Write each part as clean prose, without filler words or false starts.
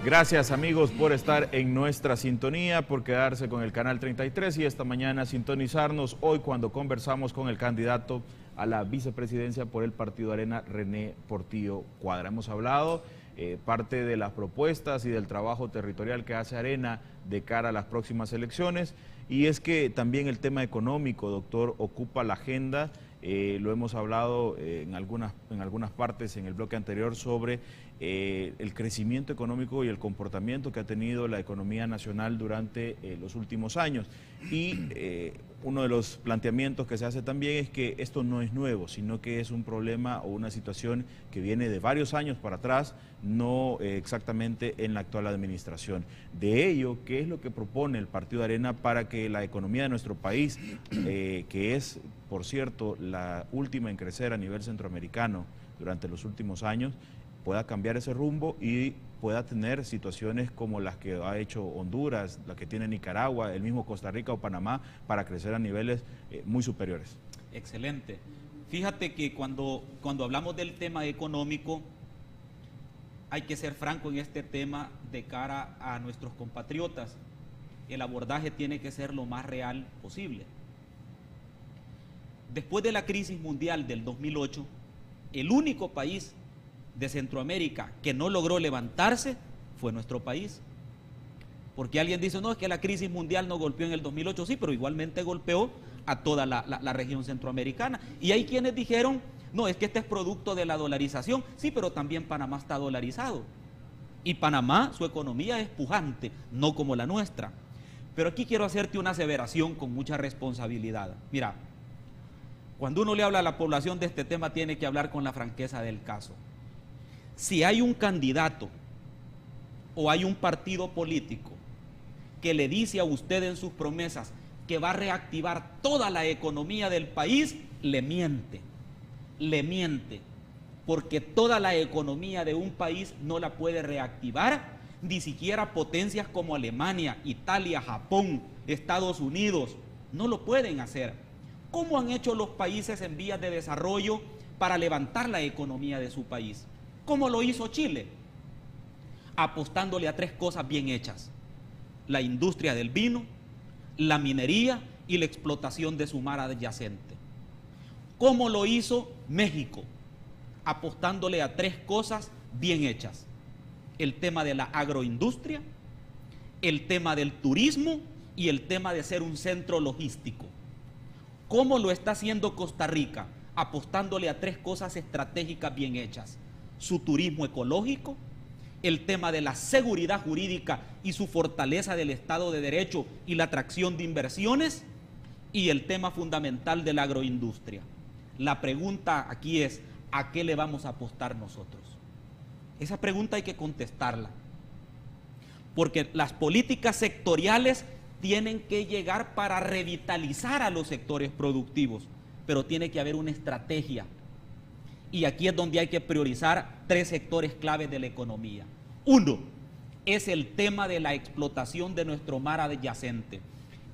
Gracias amigos por estar en nuestra sintonía, por quedarse con el canal 33 y esta mañana sintonizarnos hoy cuando conversamos con el candidato a la vicepresidencia por el Partido Arena, René Portillo Cuadra. Hemos hablado parte de las propuestas y del trabajo territorial que hace Arena de cara a las próximas elecciones, y es que también el tema económico, doctor, ocupa la agenda. Lo hemos hablado en algunas partes en el bloque anterior sobre el crecimiento económico y el comportamiento que ha tenido la economía nacional durante los últimos años. Y uno de los planteamientos que se hace también es que esto no es nuevo, sino que es un problema o una situación que viene de varios años para atrás, no exactamente en la actual administración. De ello, ¿qué es lo que propone el Partido Arena para que la economía de nuestro país, que es, por cierto, la última en crecer a nivel centroamericano durante los últimos años, pueda cambiar ese rumbo y pueda tener situaciones como las que ha hecho Honduras, las que tiene Nicaragua, el mismo Costa Rica o Panamá, para crecer a niveles muy superiores? Excelente. Fíjate que cuando hablamos del tema económico, hay que ser franco en este tema de cara a nuestros compatriotas. El abordaje tiene que ser lo más real posible. Después de la crisis mundial del 2008, el único país de Centroamérica que no logró levantarse fue nuestro país. Porque alguien dice, no, es que la crisis mundial no golpeó en el 2008, sí, pero igualmente golpeó a toda la región centroamericana. Y hay quienes dijeron, no, es que este es producto de la dolarización, sí, pero también Panamá está dolarizado. Y Panamá, su economía es pujante, no como la nuestra. Pero aquí quiero hacerte una aseveración con mucha responsabilidad. Mira, cuando uno le habla a la población de este tema, tiene que hablar con la franqueza del caso. Si hay un candidato o hay un partido político que le dice a usted en sus promesas que va a reactivar toda la economía del país, le miente, porque toda la economía de un país no la puede reactivar, ni siquiera potencias como Alemania, Italia, Japón, Estados Unidos, no lo pueden hacer. ¿Cómo han hecho los países en vías de desarrollo para levantar la economía de su país? ¿Cómo lo hizo Chile? Apostándole a tres cosas bien hechas: la industria del vino, la minería y la explotación de su mar adyacente. ¿Cómo lo hizo México? Apostándole a tres cosas bien hechas: el tema de la agroindustria, el tema del turismo y el tema de ser un centro logístico. ¿Cómo lo está haciendo Costa Rica? Apostándole a tres cosas estratégicas bien hechas: su turismo ecológico, el tema de la seguridad jurídica y su fortaleza del Estado de Derecho y la atracción de inversiones, y el tema fundamental de la agroindustria. La pregunta aquí es, ¿a qué le vamos a apostar nosotros? Esa pregunta hay que contestarla, porque las políticas sectoriales tienen que llegar para revitalizar a los sectores productivos, pero tiene que haber una estrategia. Y aquí es donde hay que priorizar tres sectores claves de la economía. Uno es el tema de la explotación de nuestro mar adyacente.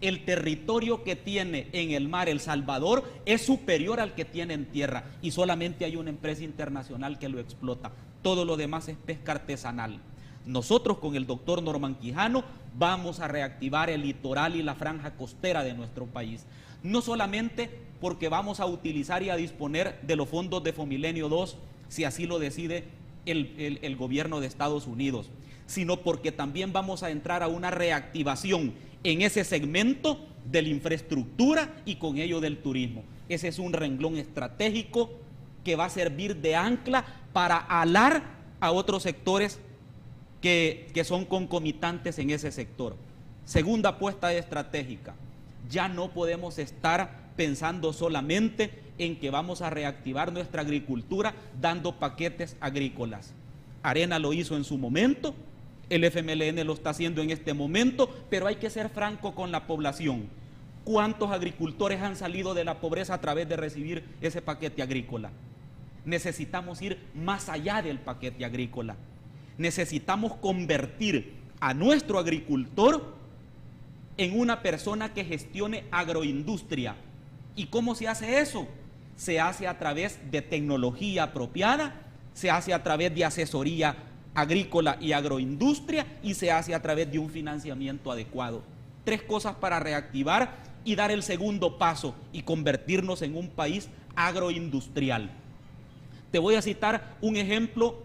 El territorio que tiene en el mar El Salvador es superior al que tiene en tierra, y solamente hay una empresa internacional que lo explota. Todo lo demás es pesca artesanal. Nosotros con el doctor Norman Quijano vamos a reactivar el litoral y la franja costera de nuestro país. No solamente porque vamos a utilizar y a disponer de los fondos de Fomilenio 2, si así lo decide el gobierno de Estados Unidos, sino porque también vamos a entrar a una reactivación en ese segmento de la infraestructura y con ello del turismo. Ese es un renglón estratégico que va a servir de ancla para alar a otros sectores que son concomitantes en ese sector. Segunda apuesta estratégica: ya no podemos estar pensando solamente en que vamos a reactivar nuestra agricultura dando paquetes agrícolas. Arena lo hizo en su momento, el FMLN lo está haciendo en este momento, pero hay que ser franco con la población. ¿Cuántos agricultores han salido de la pobreza a través de recibir ese paquete agrícola? Necesitamos ir más allá del paquete agrícola. Necesitamos convertir a nuestro agricultor en una persona que gestione agroindustria. ¿Y cómo se hace eso? Se hace a través de tecnología apropiada, se hace a través de asesoría agrícola y agroindustria, y se hace a través de un financiamiento adecuado. 3 cosas para reactivar y dar el segundo paso y convertirnos en un país agroindustrial. Te voy a citar un ejemplo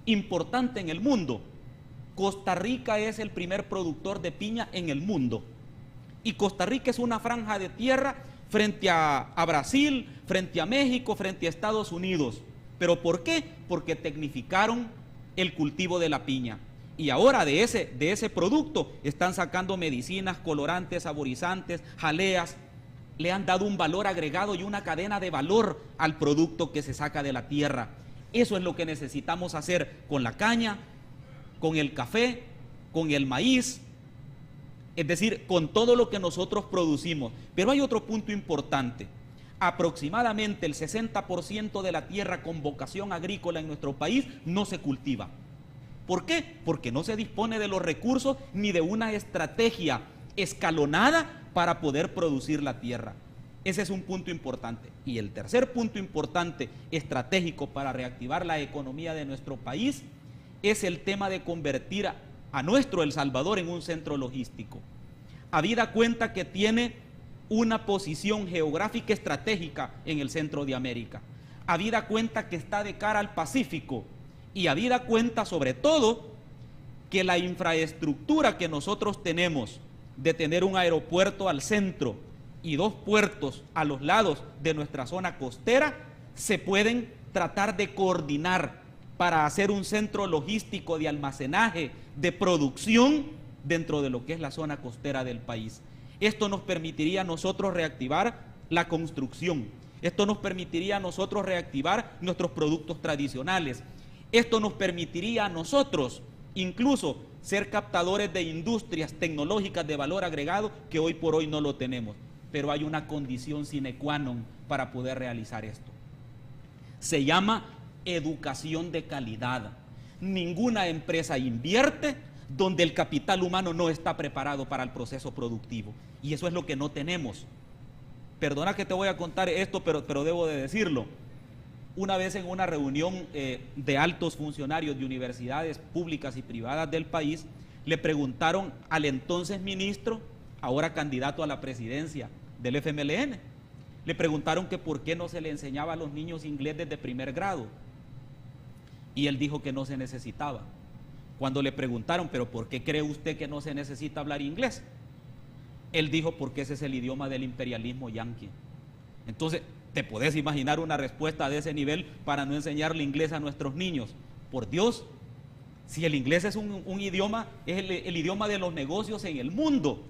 importante en el mundo. Costa Rica es el primer productor de piña en el mundo. Y Costa Rica es una franja de tierra frente a Brasil, frente a México, frente a Estados Unidos. ¿Pero por qué? Porque tecnificaron el cultivo de la piña. Y ahora de ese producto están sacando medicinas, colorantes, saborizantes, jaleas. Le han dado un valor agregado y una cadena de valor al producto que se saca de la tierra. Eso es lo que necesitamos hacer con la caña, con el café, con el maíz, es decir, con todo lo que nosotros producimos. Pero hay otro punto importante. Aproximadamente el 60% de la tierra con vocación agrícola en nuestro país no se cultiva. ¿Por qué? Porque no se dispone de los recursos ni de una estrategia escalonada para poder producir la tierra. Ese es un punto importante. Y el tercer punto importante, estratégico para reactivar la economía de nuestro país, es el tema de convertir a nuestro El Salvador en un centro logístico. Habida cuenta que tiene una posición geográfica estratégica en el centro de América. Habida cuenta que está de cara al Pacífico. Y habida cuenta sobre todo que la infraestructura que nosotros tenemos de tener un aeropuerto al centro y 2 puertos a los lados de nuestra zona costera, se pueden tratar de coordinar para hacer un centro logístico de almacenaje, de producción dentro de lo que es la zona costera del país. Esto nos permitiría a nosotros reactivar la construcción. Esto nos permitiría a nosotros reactivar nuestros productos tradicionales. Esto nos permitiría a nosotros incluso ser captadores de industrias tecnológicas de valor agregado que hoy por hoy no lo tenemos. Pero hay una condición sine qua non para poder realizar esto. Se llama educación de calidad. Ninguna empresa invierte donde el capital humano no está preparado para el proceso productivo. Y eso es lo que no tenemos. Perdona que te voy a contar esto, pero debo de decirlo. Una vez en una reunión de altos funcionarios de universidades públicas y privadas del país, le preguntaron al entonces ministro, ahora candidato a la presidencia del FMLN, le preguntaron que por qué no se le enseñaba a los niños inglés desde primer grado. Y él dijo que no se necesitaba. Cuando le preguntaron, ¿pero por qué cree usted que no se necesita hablar inglés? Él dijo, porque ese es el idioma del imperialismo yanqui. Entonces, ¿te podés imaginar una respuesta de ese nivel para no enseñarle inglés a nuestros niños? Por Dios, si el inglés es un idioma, es el idioma de los negocios en el mundo.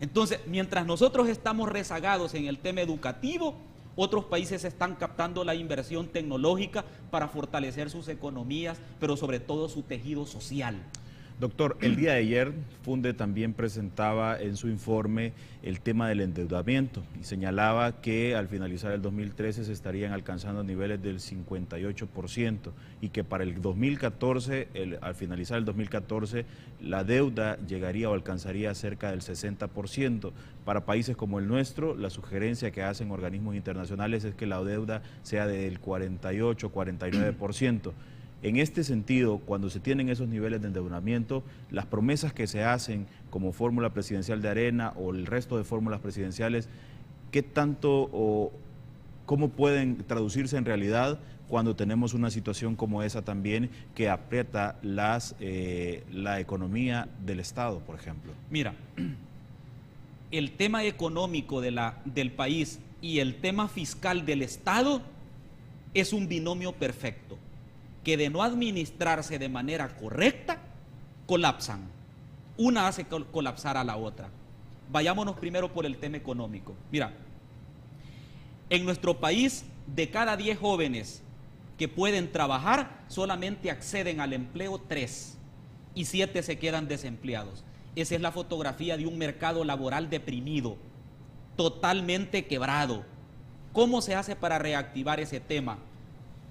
Entonces, mientras nosotros estamos rezagados en el tema educativo, otros países están captando la inversión tecnológica para fortalecer sus economías, pero sobre todo su tejido social. Doctor, el día de ayer Funde también presentaba en su informe el tema del endeudamiento y señalaba que al finalizar el 2013 se estarían alcanzando niveles del 58% y que para el 2014, al finalizar el 2014, la deuda llegaría o alcanzaría cerca del 60%. Para países como el nuestro, la sugerencia que hacen organismos internacionales es que la deuda sea del 48-49%. En este sentido, cuando se tienen esos niveles de endeudamiento, las promesas que se hacen como fórmula presidencial de Arena o el resto de fórmulas presidenciales, ¿qué tanto o cómo pueden traducirse en realidad cuando tenemos una situación como esa también que aprieta la economía del Estado, por ejemplo? Mira, el tema económico del país y el tema fiscal del Estado es un binomio perfecto, que de no administrarse de manera correcta, colapsan. Una hace colapsar a la otra. Vayámonos primero por el tema económico. Mira, en nuestro país, de cada 10 jóvenes que pueden trabajar, solamente acceden al empleo 3 y 7 se quedan desempleados. Esa es la fotografía de un mercado laboral deprimido, totalmente quebrado. ¿Cómo se hace para reactivar ese tema?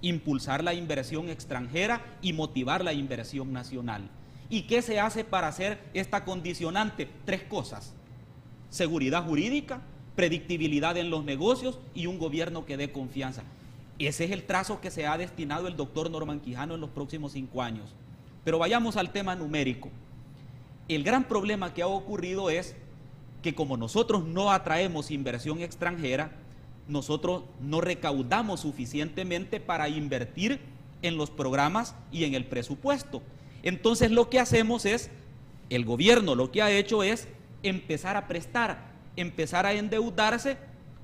Impulsar la inversión extranjera y motivar la inversión nacional. ¿Y qué se hace para hacer esta condicionante? 3 cosas: seguridad jurídica, predictibilidad en los negocios y un gobierno que dé confianza. Ese es el trazo que se ha destinado el doctor Norman Quijano en los próximos 5 años. Pero vayamos al tema numérico. El gran problema que ha ocurrido es que como nosotros no atraemos inversión extranjera, nosotros no recaudamos suficientemente para invertir en los programas y en el presupuesto. Entonces lo que hacemos es, el gobierno lo que ha hecho es empezar a prestar, empezar a endeudarse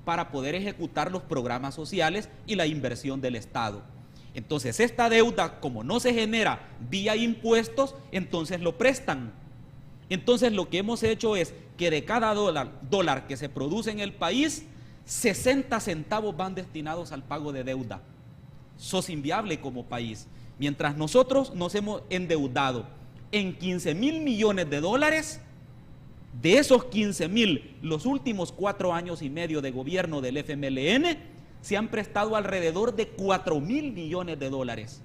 para poder ejecutar los programas sociales y la inversión del Estado. Entonces esta deuda, como no se genera vía impuestos, entonces lo prestan. Entonces lo que hemos hecho es que de cada dólar que se produce en el país, 60 centavos van destinados al pago de deuda. Sos inviable como país. Mientras nosotros nos hemos endeudado en 15,000 millones de dólares, de esos 15,000, los últimos 4 años y medio de gobierno del FMLN, se han prestado alrededor de 4,000 millones de dólares.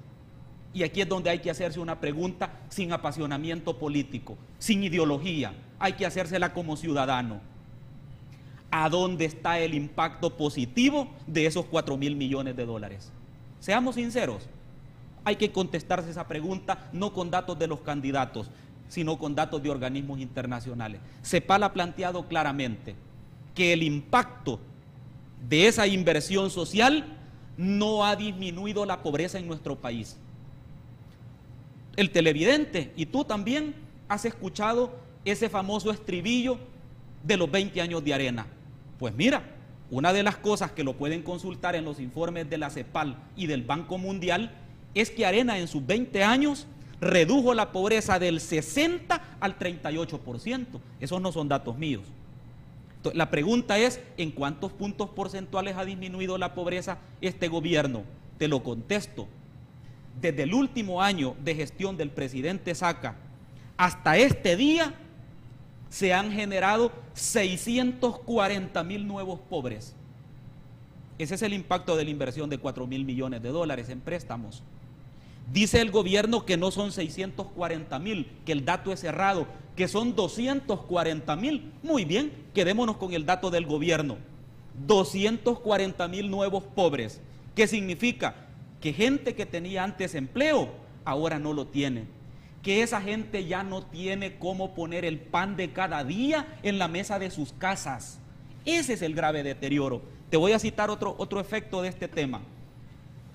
Y aquí es donde hay que hacerse una pregunta sin apasionamiento político, sin ideología, hay que hacérsela como ciudadano. ¿A dónde está el impacto positivo de esos 4,000 millones de dólares? Seamos sinceros, hay que contestarse esa pregunta no con datos de los candidatos, sino con datos de organismos internacionales. CEPAL ha planteado claramente que el impacto de esa inversión social no ha disminuido la pobreza en nuestro país. El televidente y tú también has escuchado ese famoso estribillo de los 20 años de Arena. Pues mira, una de las cosas que lo pueden consultar en los informes de la CEPAL y del Banco Mundial es que Arena en sus 20 años redujo la pobreza del 60 al 38%. Esos no son datos míos. Entonces, la pregunta es, ¿en cuántos puntos porcentuales ha disminuido la pobreza este gobierno? Te lo contesto. Desde el último año de gestión del presidente Saca hasta este día, se han generado 640,000 nuevos pobres. Ese es el impacto de la inversión de 4,000 millones de dólares en préstamos. Dice el gobierno que no son 640,000, que el dato es errado, que son 240,000. Muy bien, quedémonos con el dato del gobierno. 240,000 nuevos pobres. ¿Qué significa? Que gente que tenía antes empleo, ahora no lo tiene. Que esa gente ya no tiene cómo poner el pan de cada día en la mesa de sus casas. Ese es el grave deterioro. Te voy a citar otro efecto de este tema.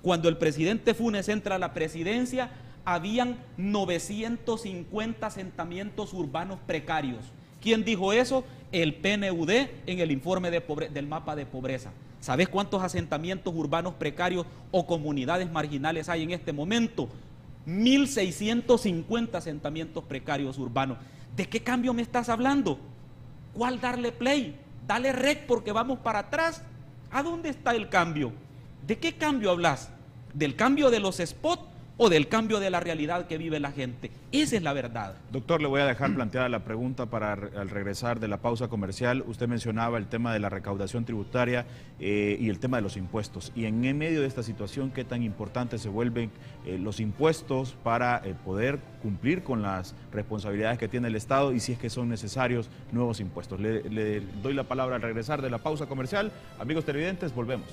Cuando el presidente Funes entra a la presidencia, habían 950 asentamientos urbanos precarios. ¿Quién dijo eso? El PNUD en el informe del mapa de pobreza. ¿Sabes cuántos asentamientos urbanos precarios o comunidades marginales hay en este momento? 1,650 asentamientos precarios urbanos. ¿De qué cambio me estás hablando? ¿Cuál darle play? Dale rec porque vamos para atrás. ¿A dónde está el cambio? ¿De qué cambio hablas? ¿Del cambio de los spots o del cambio de la realidad que vive la gente? Esa es la verdad. Doctor, le voy a dejar planteada la pregunta para al regresar de la pausa comercial. Usted mencionaba el tema de la recaudación tributaria y el tema de los impuestos. Y en medio de esta situación, ¿qué tan importantes se vuelven los impuestos para poder cumplir con las responsabilidades que tiene el Estado y si es que son necesarios nuevos impuestos? Le doy la palabra al regresar de la pausa comercial. Amigos televidentes, volvemos.